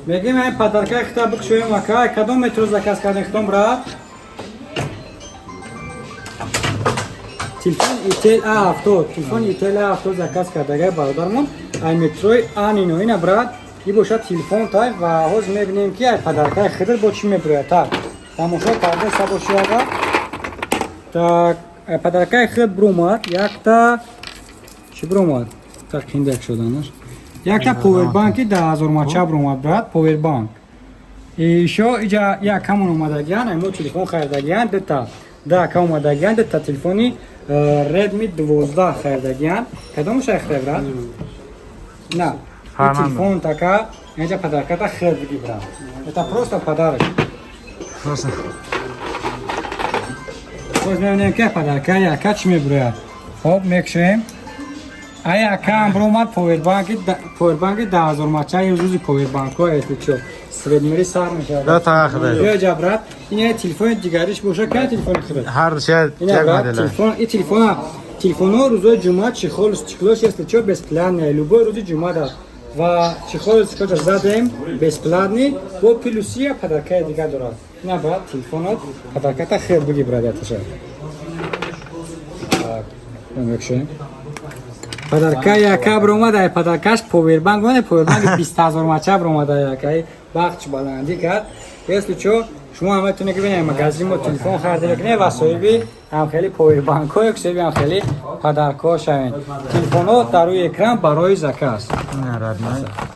میگیم این پدرکه خطاب بکشویم وکای کدوم متر زکاس کردن خطام برات تلفن ایتل افتاد تلفن ایتل افتاد زکاس کرده برادرمون این متروی آنینو این برات ای باشه تلفن تای و هاز میبینیم که پدرکه خدر با چی میبره تا تماشا کرده سباشی آقا تا پدرکه خد بروماد یک تا چی بروماد تا کندک شدنش یک تا پاور بانکی 10,000 ماچه بروماد برات پاور بانک ایشو ایجا یک کمون اومدگیان ایمو تلفن خریدگیان ده کم اومدگیان ده تا تلفنی ردمی 12 خریدگیان کدومش خرید برات نه این تلفن تاکا اینجا پدرکه تا خرید بگی برات это просто подарок Просто. باز میبینیم که پدرکه یکا چی میبره خب میکشیم ایا کم برومد پاور بانک 10,000 ماچه یه روزی پاور بانک ها ایتو سرد میری سر میشه ده تا خرید. بیا جبرات این تلفن دیگریش باشه که تلفن خرید هر شی یک مدل. تلفن ها روز جمعه چی خالص چیکلاش است چه بسپلان لوبو روز جمعه دا و چی خالص که زدیم بسپلانی با پلوسی پدرکه دیگه داره نه بعد تلفنات پدرکه تا خیر بگی برادرش نمیشه پدرکه یکا برومده پدرکش پاور بانک 20,000 ماچه برومده یکی بخش بلندی کرد است چو شما همه تونه که ببینید مغازه ما تلفن خریده کنه و صاحبی هم خیلی پاور بانک ها صاحبی هم خیلی پدرکا شوین تلفن ها در روی اکران برای زکات نه رد نه